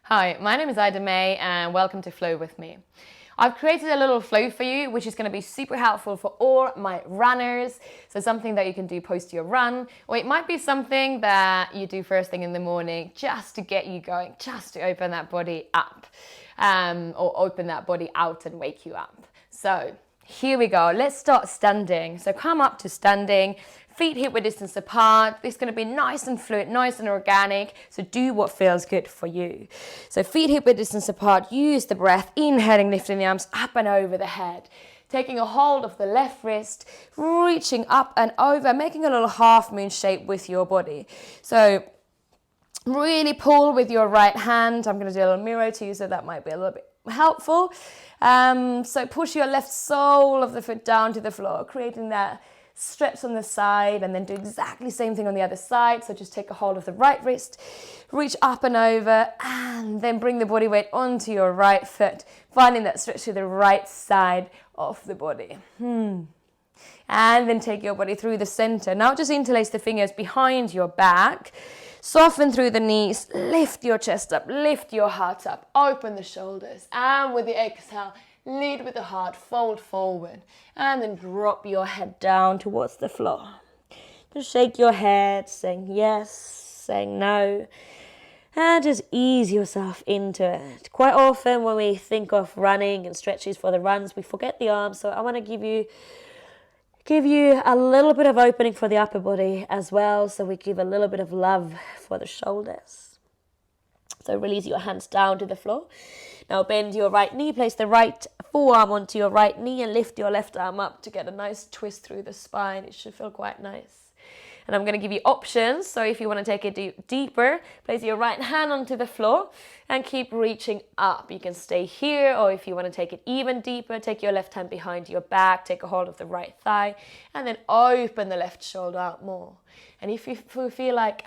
Hi, my name is Ida May and welcome to Flow with me. I've created a little flow for you which is going to be super helpful for all my runners. So something that you can do post your run, or it might be something that you do first thing in the morning just to get you going, just to open that body up or open that body out and wake you up. So here we go. Let's start standing. So come up to standing. Feet hip width distance apart. This is going to be nice and fluid, nice and organic. So do what feels good for you. So feet hip width distance apart. Use the breath. Inhaling, lifting the arms up and over the head. Taking a hold of the left wrist. Reaching up and over. Making a little half moon shape with your body. So really pull with your right hand. I'm going to do a little mirror to you, so that might be a little bit helpful. So push your left sole of the foot down to the floor, creating that stretch on the side, and then do exactly the same thing on the other side. So just take a hold of the right wrist, reach up and over, and then bring the body weight onto your right foot, finding that stretch to the right side of the body. And then take your body through the center. Now just interlace the fingers behind your back. Soften through the knees, lift your chest up, lift your heart up, open the shoulders, and with the exhale, lead with the heart, fold forward, and then drop your head down towards the floor. Just shake your head, saying yes, saying no, and just ease yourself into it. Quite often when we think of running and stretches for the runs, we forget the arms, so I want to give you a little bit of opening for the upper body as well, so we give a little bit of love for the shoulders. So release your hands down to the floor. Now bend your right knee, place the right forearm onto your right knee and lift your left arm up to get a nice twist through the spine. It should feel quite nice. And I'm going to give you options. So if you want to take it deeper, place your right hand onto the floor and keep reaching up. You can stay here, or if you want to take it even deeper, take your left hand behind your back, take a hold of the right thigh, and then open the left shoulder out more. And if you feel like,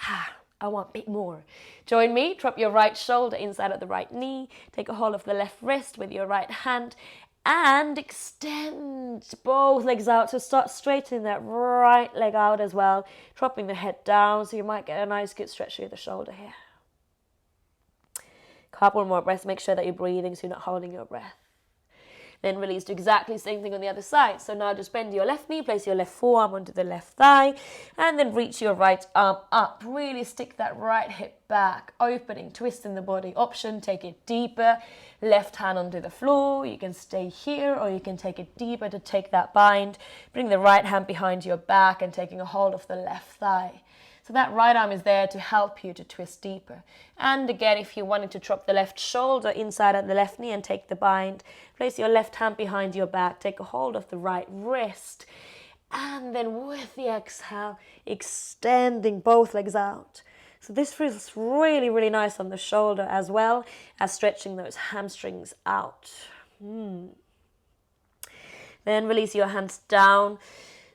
I want a bit more, join me, drop your right shoulder inside of the right knee, take a hold of the left wrist with your right hand, and extend both legs out. So start straightening that right leg out as well, dropping the head down, so you might get a nice good stretch through the shoulder here. Couple more breaths, make sure that you're breathing so you're not holding your breath. Then release, do exactly the same thing on the other side. So now just bend your left knee, place your left forearm onto the left thigh, and then reach your right arm up. Really stick that right hip back, opening, twisting the body. Option, take it deeper. Left hand onto the floor. You can stay here, or you can take it deeper to take that bind. Bring the right hand behind your back and taking a hold of the left thigh. So that right arm is there to help you to twist deeper. And again, if you wanted to drop the left shoulder inside of the left knee and take the bind, place your left hand behind your back, take a hold of the right wrist, and then with the exhale, extending both legs out. So this feels really, really nice on the shoulder as well as stretching those hamstrings out. Then release your hands down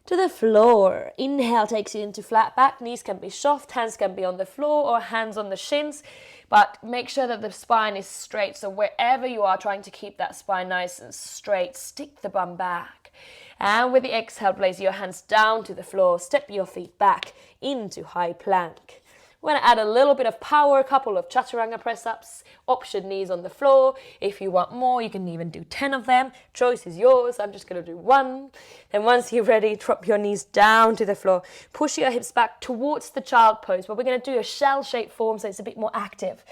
to the floor. Inhale takes you into flat back. Knees can be soft, hands can be on the floor or hands on the shins, but make sure that the spine is straight. So wherever you are, trying to keep that spine nice and straight, stick the bum back. And with the exhale, place your hands down to the floor. Step your feet back into high plank. We're going to add a little bit of power, a couple of chaturanga press-ups, option knees on the floor. If you want more, you can even do 10 of them. Choice is yours. I'm just going to do one. Then once you're ready, drop your knees down to the floor. Push your hips back towards the child pose, but we're going to do a shell-shaped form so it's a bit more active.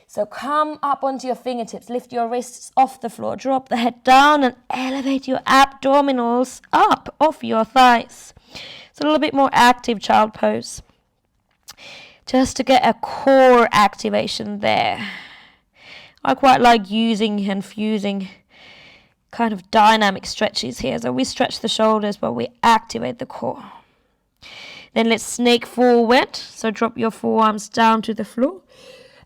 So come up onto your fingertips, lift your wrists off the floor, drop the head down and elevate your abdominals up off your thighs. It's a little bit more active child pose, just to get a core activation there. I quite like using and fusing kind of dynamic stretches here. So we stretch the shoulders, but we activate the core. Then let's snake forward. So drop your forearms down to the floor.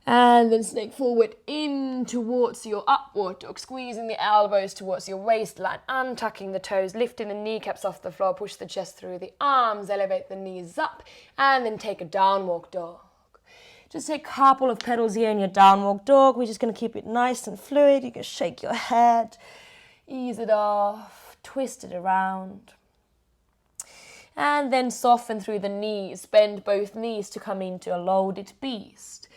And then snake forward in towards your upward dog, squeezing the elbows towards your waistline, untucking the toes, lifting the kneecaps off the floor, push the chest through the arms, elevate the knees up, and then take a downward dog. Just take a couple of pedals here in your downward dog. We're just going to keep it nice and fluid. You can shake your head, ease it off, twist it around. And then soften through the knees, bend both knees to come into a loaded beast.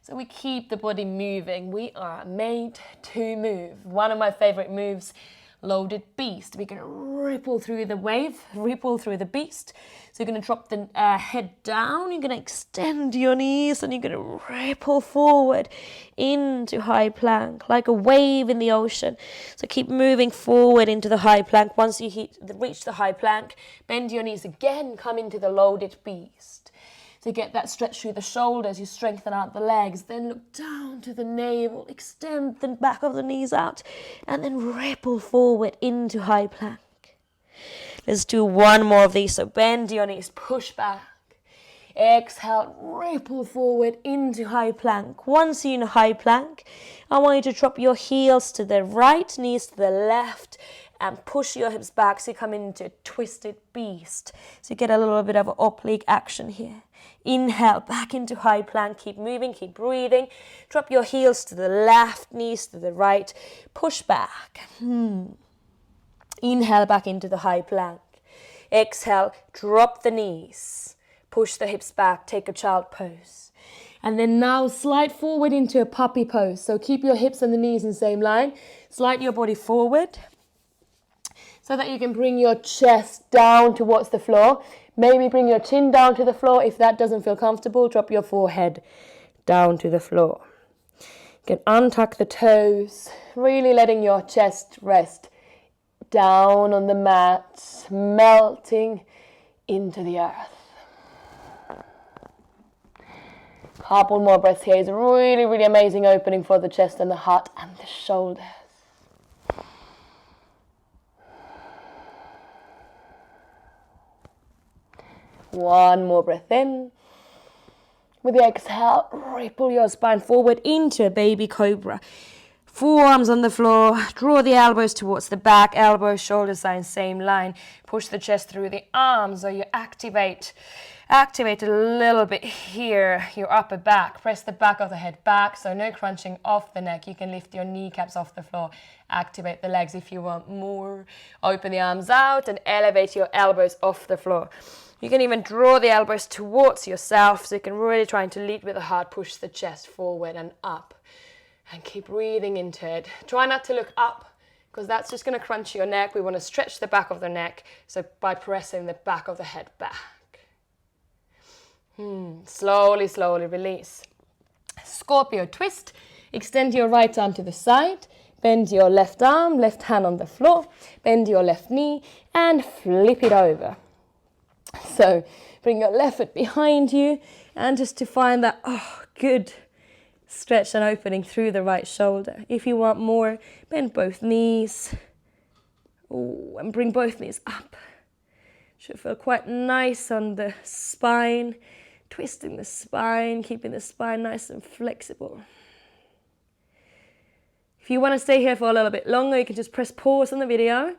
So we keep the body moving. We are made to move. One of my favorite moves, loaded beast. We're going to ripple through the wave, ripple through the beast. So you're going to drop the head down. You're going to extend your knees and you're going to ripple forward into high plank, like a wave in the ocean. So keep moving forward into the high plank. Once you reach the high plank, bend your knees again, come into the loaded beast. So get that stretch through the shoulders, you strengthen out the legs, then look down to the navel, extend the back of the knees out, and then ripple forward into high plank. Let's do one more of these. So bend your knees, push back. Exhale, ripple forward into high plank. Once you're in high plank, I want you to drop your heels to the right, knees to the left, and push your hips back so you come into a twisted beast. So you get a little bit of an oblique action here. Inhale, back into high plank. Keep moving, keep breathing. Drop your heels to the left, knees to the right. Push back. Inhale, back into the high plank. Exhale, drop the knees. Push the hips back, take a child pose. And then now slide forward into a puppy pose. So keep your hips and the knees in the same line. Slide your body forward so that you can bring your chest down towards the floor. Maybe bring your chin down to the floor. If that doesn't feel comfortable, drop your forehead down to the floor. You can untuck the toes, really letting your chest rest down on the mat, melting into the earth. Couple more breaths here. It's a really, really amazing opening for the chest and the heart and the shoulders. One more breath in. With the exhale, ripple your spine forward into a baby cobra. Forearms on the floor, draw the elbows towards the back, elbows, shoulders are in same line. Push the chest through the arms, or you activate a little bit here, your upper back. Press the back of the head back, so no crunching off the neck. You can lift your kneecaps off the floor. Activate the legs if you want more. Open the arms out and elevate your elbows off the floor. You can even draw the elbows towards yourself, so you can really try to lead with the heart, push the chest forward and up. And keep breathing into it. Try not to look up, because that's just going to crunch your neck. We want to stretch the back of the neck, so by pressing the back of the head back. Slowly, slowly release. Scorpio twist. Extend your right arm to the side. Bend your left arm, left hand on the floor. Bend your left knee and flip it over. So bring your left foot behind you, and just to find that good stretch and opening through the right shoulder. If you want more, bend both knees. And bring both knees up. Should feel quite nice on the spine. Twisting the spine, keeping the spine nice and flexible. If you want to stay here for a little bit longer, you can just press pause on the video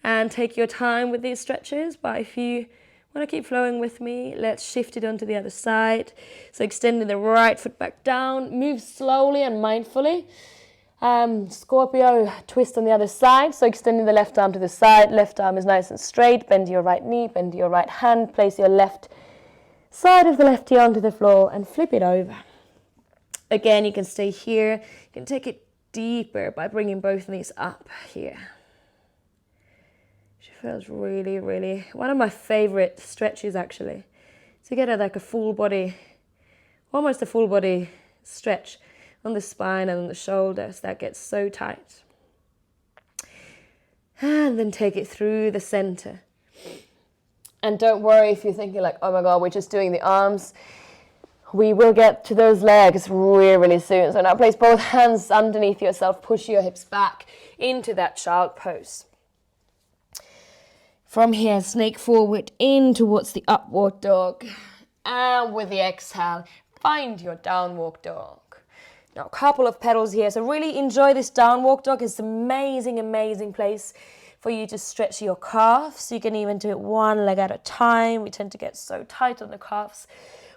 and take your time with these stretches. But if you want to keep flowing with me, let's shift it onto the other side. So extending the right foot back down, move slowly and mindfully. Scorpio twist on the other side. So extending the left arm to the side, left arm is nice and straight. Bend your right knee, bend your right hand, place your left side of the left ear onto the floor and flip it over. Again, you can stay here. You can take it deeper by bringing both knees up here. Feels really, really one of my favorite stretches, actually. To get like a full body, almost a full body stretch on the spine and on the shoulders. That gets so tight. And then take it through the center. And don't worry if you're thinking like, oh my God, we're just doing the arms. We will get to those legs really, really soon. So now place both hands underneath yourself. Push your hips back into that child pose. From here, snake forward in towards the upward dog. And with the exhale, find your downward dog. Now, a couple of pedals here. So really enjoy this downward dog. It's an amazing, amazing place for you to stretch your calves. You can even do it one leg at a time. We tend to get so tight on the calves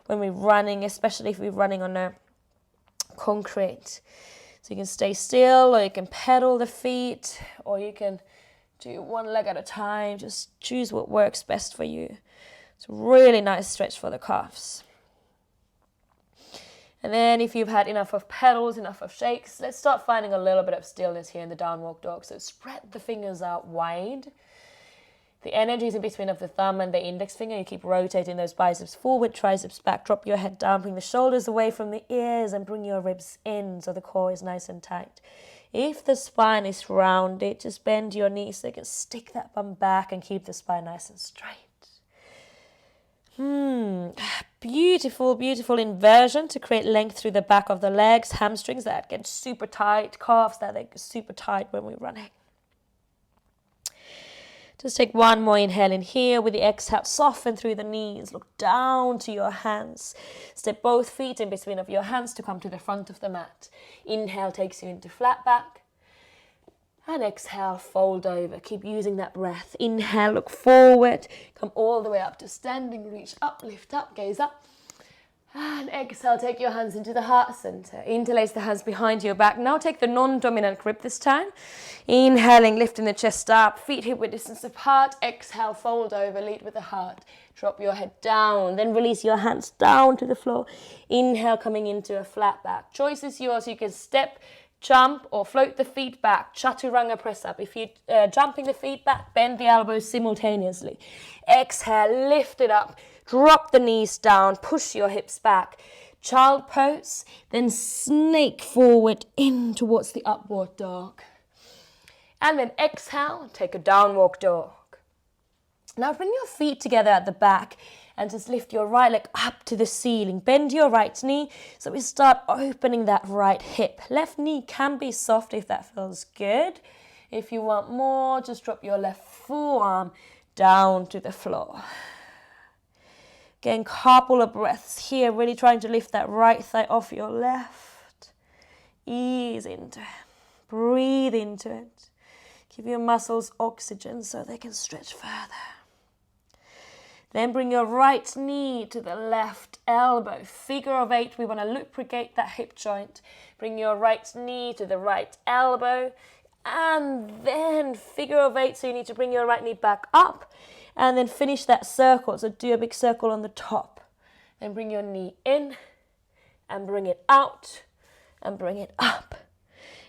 when we're running, especially if we're running on a concrete. So you can stay still, or you can pedal the feet, or you can do one leg at a time. Just choose what works best for you. It's a really nice stretch for the calves. And then if you've had enough of pedals, enough of shakes, let's start finding a little bit of stillness here in the downward dog. So spread the fingers out wide. The energy is in between of the thumb and the index finger. You keep rotating those biceps forward, triceps back. Drop your head down, bring the shoulders away from the ears and bring your ribs in so the core is nice and tight. If the spine is rounded, just bend your knees so you can stick that bum back and keep the spine nice and straight. Beautiful, beautiful inversion to create length through the back of the legs, hamstrings that get super tight, calves that get super tight when we're running. Just take one more inhale in here. With the exhale, soften through the knees. Look down to your hands. Step both feet in between of your hands to come to the front of the mat. Inhale takes you into flat back. And exhale, fold over. Keep using that breath. Inhale, look forward. Come all the way up to standing. Reach up, lift up, gaze up. And exhale, take your hands into the heart center. Interlace the hands behind your back. Now take the non-dominant grip this time. Inhaling, lifting the chest up. Feet hip width distance apart. Exhale, fold over, lead with the heart. Drop your head down. Then release your hands down to the floor. Inhale, coming into a flat back. Choice is yours. You can step, jump or float the feet back. Chaturanga press up. If you're jumping the feet back, bend the elbows simultaneously. Exhale, lift it up. Drop the knees down. Push your hips back. Child pose. Then snake forward in towards the upward dog. And then exhale, take a downward dog. Now bring your feet together at the back and just lift your right leg up to the ceiling. Bend your right knee so we start opening that right hip. Left knee can be soft if that feels good. If you want more, just drop your left forearm down to the floor. Again, couple of breaths here, really trying to lift that right thigh off your left. Ease into it. Breathe into it. Give your muscles oxygen so they can stretch further. Then bring your right knee to the left elbow. Figure of 8, we want to lubricate that hip joint. Bring your right knee to the right elbow. And then figure of 8, so you need to bring your right knee back up. And then finish that circle, so do a big circle on the top. Then bring your knee in and bring it out and bring it up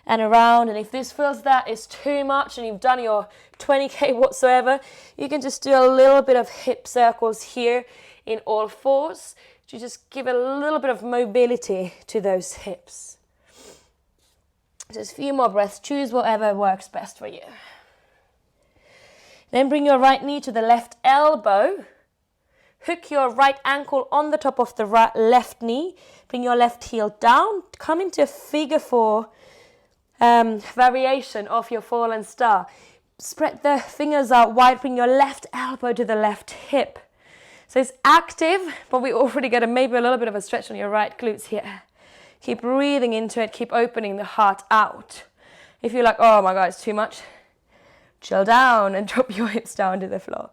and around. And if this feels that is too much and you've done your 20K whatsoever, you can just do a little bit of hip circles here in all fours to just give a little bit of mobility to those hips. Just a few more breaths. Choose whatever works best for you. Then bring your right knee to the left elbow. Hook your right ankle on the top of the left knee. Bring your left heel down. Come into a figure 4 variation of your fallen star. Spread the fingers out wide. Bring your left elbow to the left hip. So it's active, but we already get maybe a little bit of a stretch on your right glutes here. Keep breathing into it. Keep opening the heart out. If you're like, oh my God, it's too much, chill down and drop your hips down to the floor.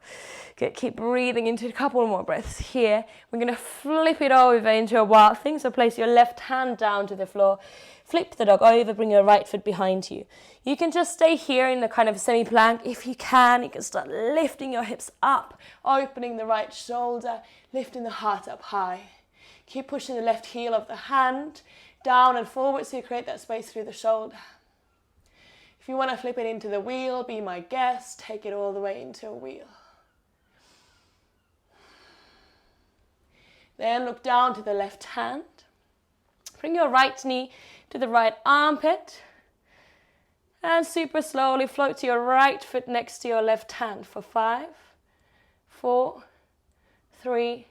Good. Keep breathing into a couple more breaths here. We're going to flip it over into a wild thing. So place your left hand down to the floor. Flip the dog over. Bring your right foot behind you. You can just stay here in the kind of semi-plank. If you can start lifting your hips up, opening the right shoulder, lifting the heart up high. Keep pushing the left heel of the hand down and forward so you create that space through the shoulder. If you want to flip it into the wheel, be my guest. Take it all the way into a wheel. Then look down to the left hand. Bring your right knee to the right armpit. And super slowly float to your right foot next to your left hand for 5, 4, 3,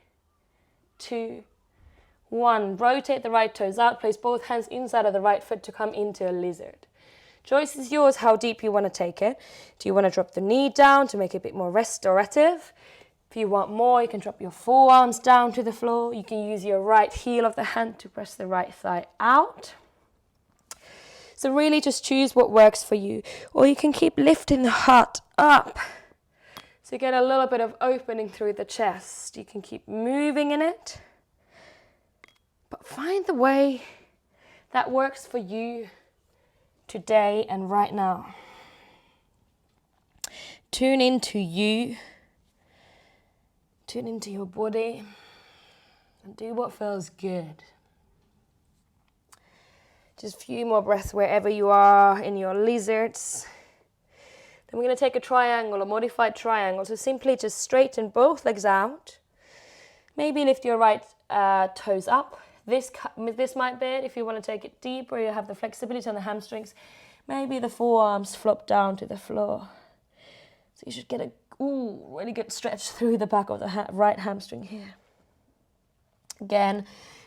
2, 1. Rotate the right toes out. Place both hands inside of the right foot to come into a lizard. Choice is yours how deep you want to take it. Do you want to drop the knee down to make it a bit more restorative? If you want more, you can drop your forearms down to the floor. You can use your right heel of the hand to press the right thigh out. So really just choose what works for you. Or you can keep lifting the heart up. So you get a little bit of opening through the chest. You can keep moving in it. But find the way that works for you today and right now. Tune into you. Tune into your body. And do what feels good. Just a few more breaths wherever you are in your lizards. Then we're going to take a triangle, a modified triangle. So simply just straighten both legs out. Maybe lift your right toes up. This might be it. If you want to take it deeper, you have the flexibility on the hamstrings. Maybe the forearms flop down to the floor. So you should get a really good stretch through the back of the right hamstring here. Again,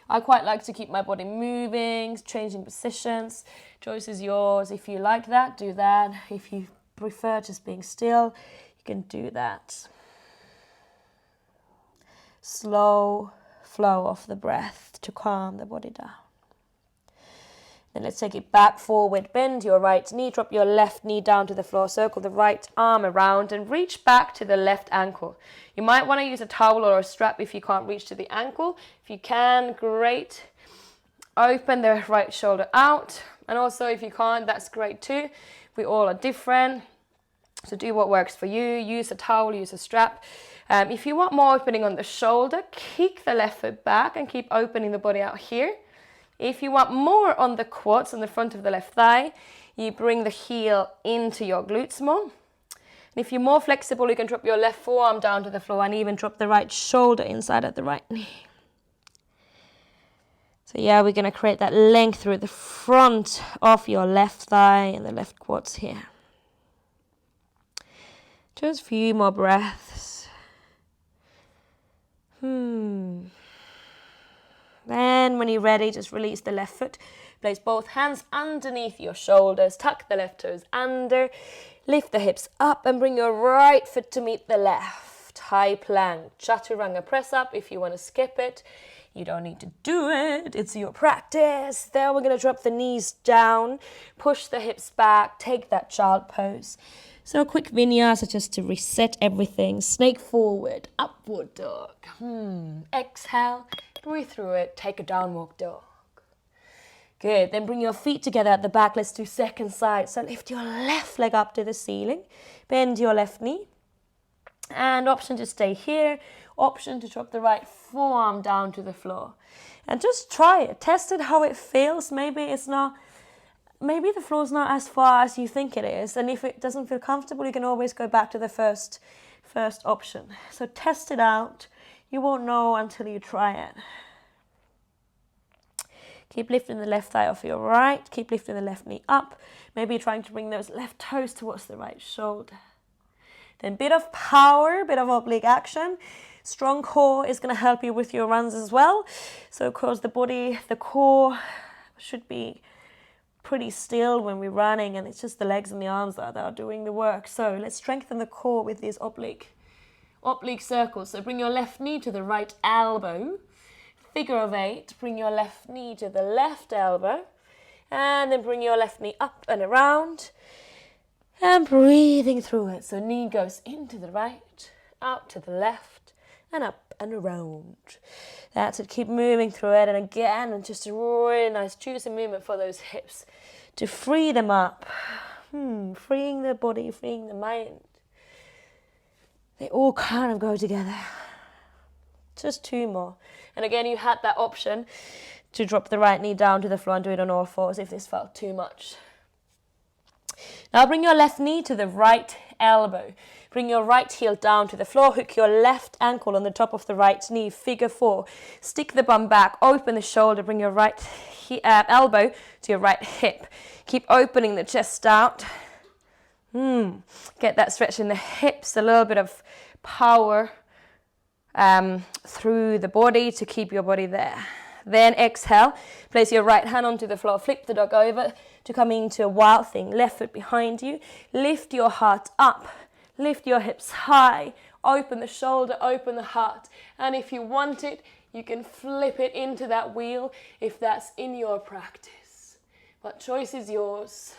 I quite like to keep my body moving, changing positions. Choice is yours. If you like that, do that. If you prefer just being still, you can do that. Slow flow of the breath to calm the body down. Then let's take it back, forward, bend your right knee, drop your left knee down to the floor, circle the right arm around and reach back to the left ankle. You might want to use a towel or a strap if you can't reach to the ankle. If you can, great. Open the right shoulder out. And also if you can't, that's great too. We all are different. So do what works for you. Use a towel, use a strap. If you want more opening on the shoulder, kick the left foot back and keep opening the body out here. If you want more on the quads, on the front of the left thigh, you bring the heel into your glutes more. And if you're more flexible, you can drop your left forearm down to the floor and even drop the right shoulder inside of the right knee. So yeah, we're going to create that length through the front of your left thigh and the left quads here. Just a few more breaths. Then when you're ready, just release the left foot. Place both hands underneath your shoulders. Tuck the left toes under. Lift the hips up and bring your right foot to meet the left. High plank. Chaturanga press up. If you want to skip it, you don't need to do it. It's your practice. Then we're going to drop the knees down. Push the hips back. Take that child pose. So a quick vinyasa just to reset everything. Snake forward, upward dog. Exhale, breathe through it. Take a downward dog. Good, then bring your feet together at the back. Let's do second side. So lift your left leg up to the ceiling. Bend your left knee. And option to stay here. Option to drop the right forearm down to the floor. And just try it. Test it how it feels. Maybe the floor's not as far as you think it is. And if it doesn't feel comfortable, you can always go back to the first option. So test it out. You won't know until you try it. Keep lifting the left thigh off your right. Keep lifting the left knee up. Maybe trying to bring those left toes towards the right shoulder. Then bit of power, bit of oblique action. Strong core is going to help you with your runs as well. So of course the core should be pretty still when we're running, and it's just the legs and the arms that are doing the work. So let's strengthen the core with these oblique circles. So bring your left knee to the right elbow. Figure of 8. Bring your left knee to the left elbow. And then bring your left knee up and around. And breathing through it. So knee goes into the right, out to the left, and up and around. That's it. Keep moving through it. And again, just a really nice juicy movement for those hips to free them up. Freeing the body, freeing the mind. They all kind of go together. Just 2 more. And again, you had that option to drop the right knee down to the floor and do it on all fours if this felt too much. Now bring your left knee to the right elbow. Bring your right heel down to the floor. Hook your left ankle on the top of the right knee. Figure 4. Stick the bum back. Open the shoulder. Bring your right elbow to your right hip. Keep opening the chest out. Get that stretch in the hips. A little bit of power through the body to keep your body there. Then exhale. Place your right hand onto the floor. Flip the dog over to come into a wild thing. Left foot behind you. Lift your heart up. Lift your hips high. Open the shoulder, open the heart. And if you want it, you can flip it into that wheel if that's in your practice. But choice is yours.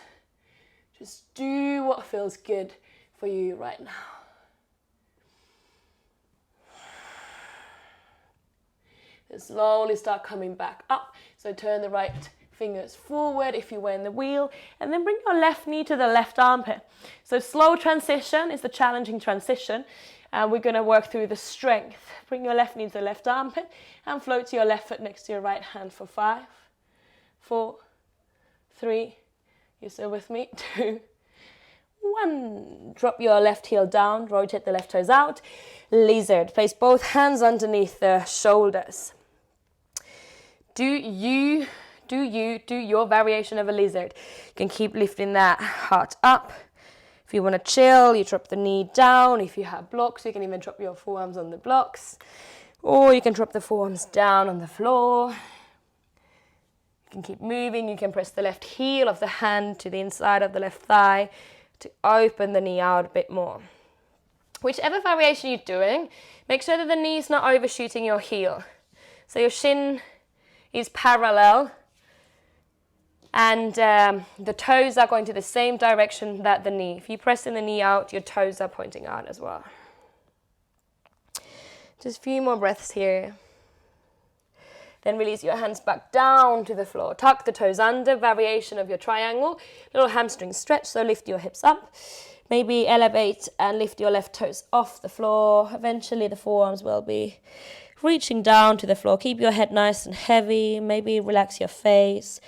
Just do what feels good for you right now. Then slowly start coming back up. So turn the right fingers forward if you were in the wheel, and then bring your left knee to the left armpit. So slow transition is the challenging transition, and we're going to work through the strength. Bring your left knee to the left armpit and float to your left foot next to your right hand for 5, 4, 3, you're still with me, 2, 1. Drop your left heel down, rotate the left toes out. Lizard. Place both hands underneath the shoulders. Do your variation of a lizard. You can keep lifting that heart up. If you want to chill, you drop the knee down. If you have blocks, you can even drop your forearms on the blocks. Or you can drop the forearms down on the floor. You can keep moving. You can press the left heel of the hand to the inside of the left thigh to open the knee out a bit more. Whichever variation you're doing, make sure that the knee is not overshooting your heel. So your shin is parallel and the toes are going to the same direction that the knee. If you press in the knee out, your toes are pointing out as well. Just a few more breaths here. Then release your hands back down to the floor. Tuck the toes under, variation of your triangle. Little hamstring stretch, so lift your hips up. Maybe elevate and lift your left toes off the floor. Eventually the forearms will be reaching down to the floor. Keep your head nice and heavy. Maybe relax your face.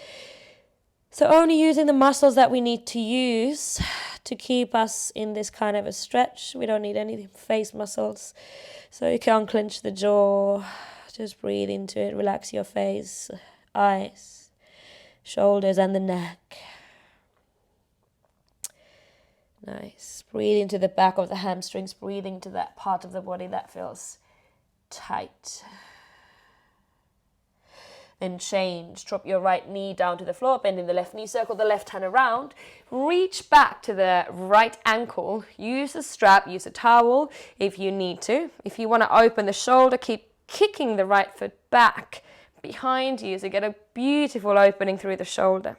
So only using the muscles that we need to use to keep us in this kind of a stretch. We don't need any face muscles. So you can unclench the jaw. Just breathe into it. Relax your face, eyes, shoulders and the neck. Nice. Breathe into the back of the hamstrings. Breathe into that part of the body that feels tight. Then change. Drop your right knee down to the floor, bending the left knee, circle the left hand around. Reach back to the right ankle. Use a strap, use a towel if you need to. If you want to open the shoulder, keep kicking the right foot back behind you so you get a beautiful opening through the shoulder.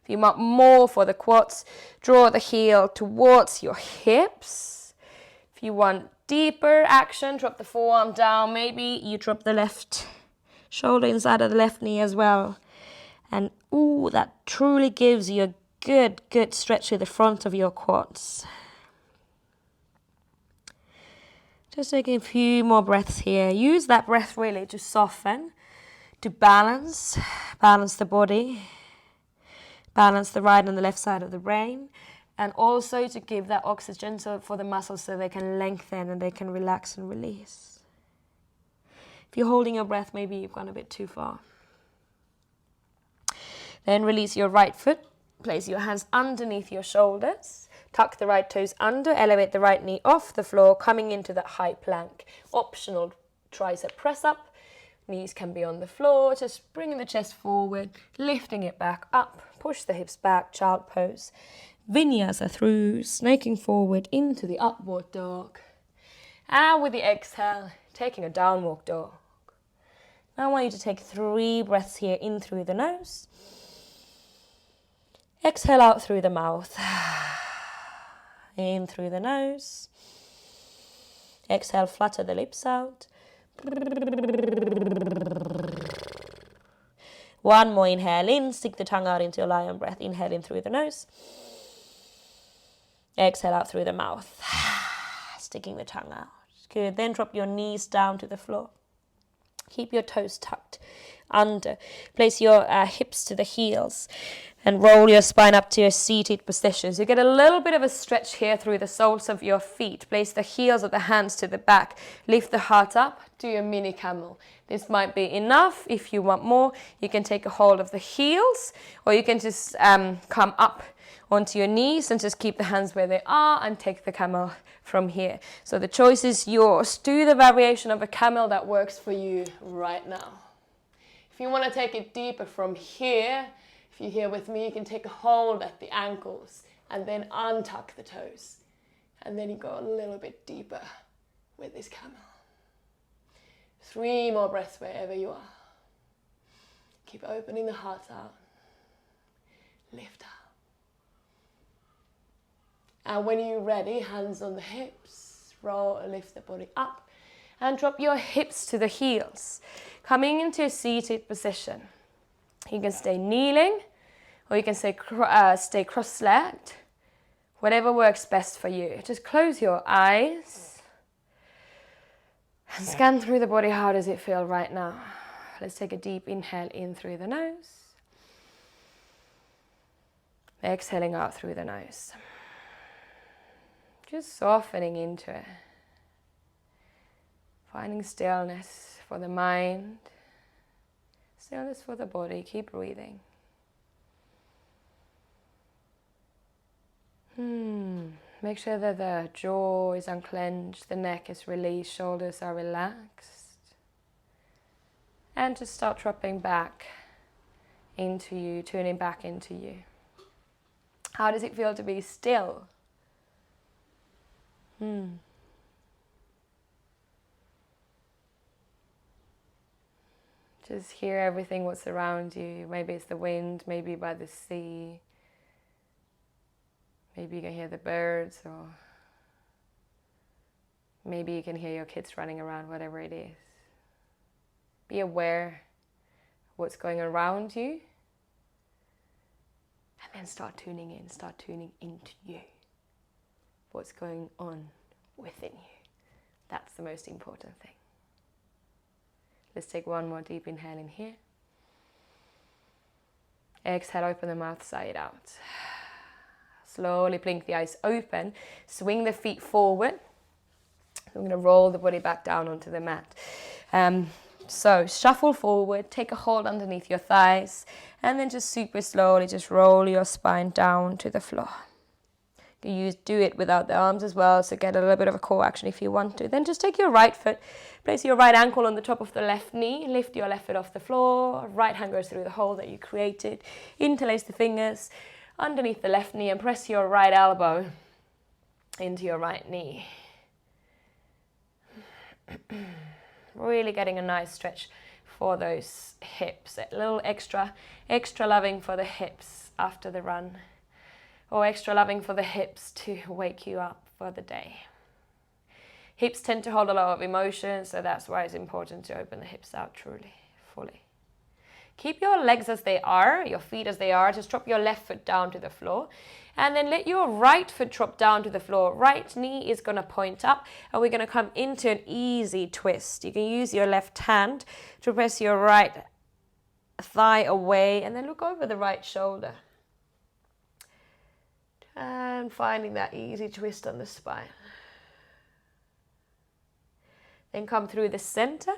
If you want more for the quads, draw the heel towards your hips. If you want deeper action, drop the forearm down. Maybe you drop the left shoulder inside of the left knee as well. And that truly gives you a good stretch to the front of your quads. Just taking a few more breaths here. Use that breath really to soften, to balance the body, balance the right and the left side of the brain, and also to give that oxygen for the muscles so they can lengthen and they can relax and release. If you're holding your breath, maybe you've gone a bit too far. Then release your right foot. Place your hands underneath your shoulders. Tuck the right toes under. Elevate the right knee off the floor, coming into that high plank. Optional tricep press up. Knees can be on the floor. Just bringing the chest forward, lifting it back up. Push the hips back, child pose. Vinyasa through, snaking forward into the upward dog. And with the exhale, taking a downward dog. Now I want you to take 3 breaths here in through the nose. Exhale out through the mouth. In through the nose. Exhale, flutter the lips out. One more inhale in, stick the tongue out into a lion breath. Inhale in through the nose. Exhale out through the mouth. Sticking the tongue out. Good. Then drop your knees down to the floor. Keep your toes tucked under. Place your hips to the heels and roll your spine up to a seated position. So you get a little bit of a stretch here through the soles of your feet. Place the heels of the hands to the back. Lift the heart up. Do your mini camel. This might be enough. If you want more, you can take a hold of the heels, or you can just come up onto your knees and just keep the hands where they are and take the camel from here. So the choice is yours. Do the variation of a camel that works for you right now. If you want to take it deeper from here, if you're here with me, you can take a hold at the ankles and then untuck the toes. And then you go a little bit deeper with this camel. 3 more breaths wherever you are. Keep opening the heart out. Lift up. And when you're ready, hands on the hips, roll, lift the body up, and drop your hips to the heels. Coming into a seated position. You can stay kneeling, or you can stay cross-legged, whatever works best for you. Just close your eyes and scan through the body. How does it feel right now? Let's take a deep inhale in through the nose. Exhaling out through the nose. Just softening into it. Finding stillness for the mind. Stillness for the body. Keep breathing. Make sure that the jaw is unclenched, the neck is released, shoulders are relaxed. And just start dropping back into you, tuning back into you. How does it feel to be still? Just hear everything what's around you. Maybe it's the wind, maybe by the sea. Maybe you can hear the birds, or maybe you can hear your kids running around, whatever it is. Be aware of what's going around you. And then start tuning in, start tuning into you. What's going on within you. That's the most important thing. Let's take one more deep inhale in here. Exhale, open the mouth side out. Slowly blink the eyes open. Swing the feet forward. I'm going to roll the body back down onto the mat. So shuffle forward, take a hold underneath your thighs, and then just super slowly just roll your spine down to the floor. You do it without the arms as well, so get a little bit of a core action if you want to. Then just take your right foot, place your right ankle on the top of the left knee, lift your left foot off the floor, right hand goes through the hole that you created, interlace the fingers underneath the left knee and press your right elbow into your right knee. Really getting a nice stretch for those hips, a little extra loving for the hips after the run. Or extra loving for the hips to wake you up for the day. Hips tend to hold a lot of emotion, so that's why it's important to open the hips out truly, fully. Keep your legs as they are, your feet as they are. Just drop your left foot down to the floor. And then let your right foot drop down to the floor. Right knee is going to point up, and we're going to come into an easy twist. You can use your left hand to press your right thigh away, and then look over the right shoulder. And finding that easy twist on the spine. Then come through the center.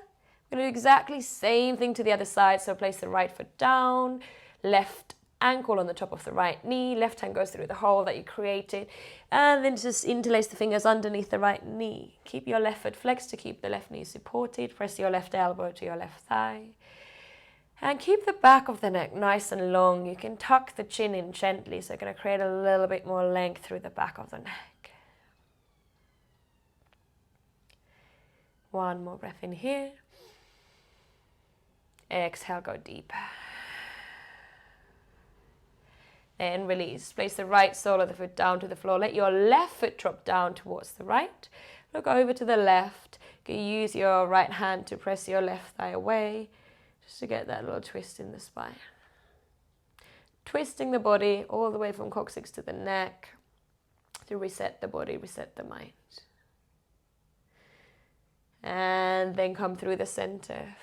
We're going to do exactly the same thing to the other side. So place the right foot down, left ankle on the top of the right knee, left hand goes through the hole that you created, and then just interlace the fingers underneath the right knee. Keep your left foot flexed to keep the left knee supported. Press your left elbow to your left thigh. And keep the back of the neck nice and long. You can tuck the chin in gently, so you're going to create a little bit more length through the back of the neck. One more breath in here. Exhale, go deep. Then release. Place the right sole of the foot down to the floor. Let your left foot drop down towards the right. Look over to the left. You can use your right hand to press your left thigh away, just to get that little twist in the spine. Twisting the body all the way from coccyx to the neck to reset the body, reset the mind. And then come through the center.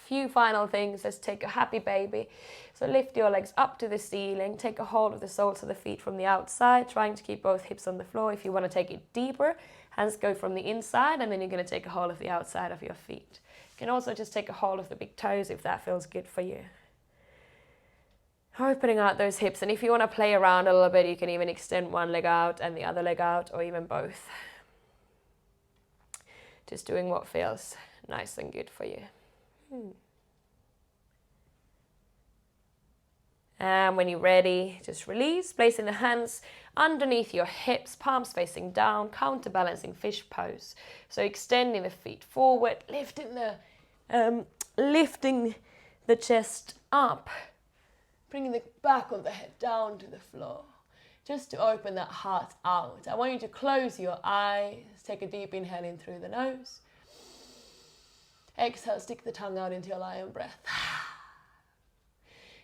Few final things. Let's take a happy baby. So lift your legs up to the ceiling. Take a hold of the soles of the feet from the outside, trying to keep both hips on the floor. If you want to take it deeper, hands go from the inside, and then you're going to take a hold of the outside of your feet. You can also just take a hold of the big toes if that feels good for you. Opening out those hips, and if you want to play around a little bit, you can even extend one leg out and the other leg out, or even both. Just doing what feels nice and good for you. And when you're ready, just release, placing the hands underneath your hips, palms facing down, counterbalancing fish pose. So extending the feet forward, lifting the chest up, bringing the back of the head down to the floor, just to open that heart out. I want you to close your eyes, take a deep inhale in through the nose. Exhale, stick the tongue out into your lion breath.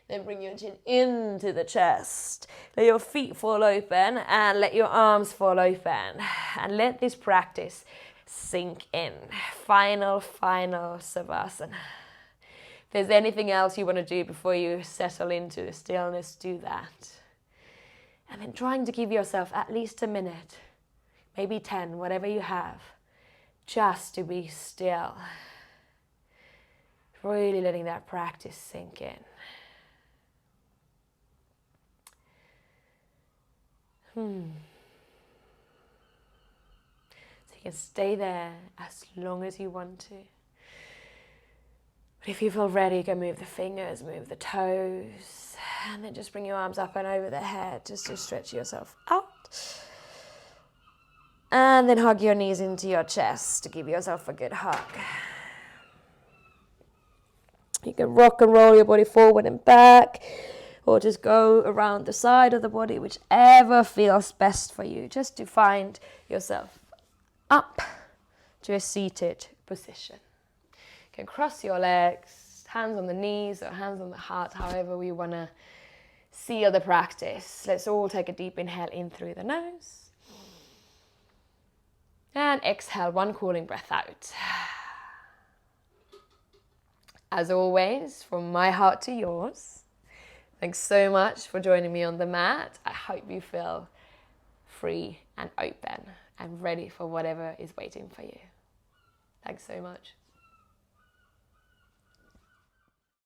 Then bring your chin into the chest. Let your feet fall open and let your arms fall open. And let this practice sink in. Final Savasana. If there's anything else you want to do before you settle into the stillness, do that. And then trying to give yourself at least a minute, maybe 10, whatever you have, just to be still. Really letting that practice sink in. So you can stay there as long as you want to. But if you feel ready, you can move the fingers, move the toes, and then just bring your arms up and over the head just to stretch yourself out. And then hug your knees into your chest to give yourself a good hug. You can rock and roll your body forward and back, or just go around the side of the body, whichever feels best for you, just to find yourself up to a seated position. You can cross your legs, hands on the knees or hands on the heart, however we want to seal the practice. Let's all take a deep inhale in through the nose. And exhale, one cooling breath out. As always, from my heart to yours, thanks so much for joining me on the mat. I hope you feel free and open and ready for whatever is waiting for you. Thanks so much.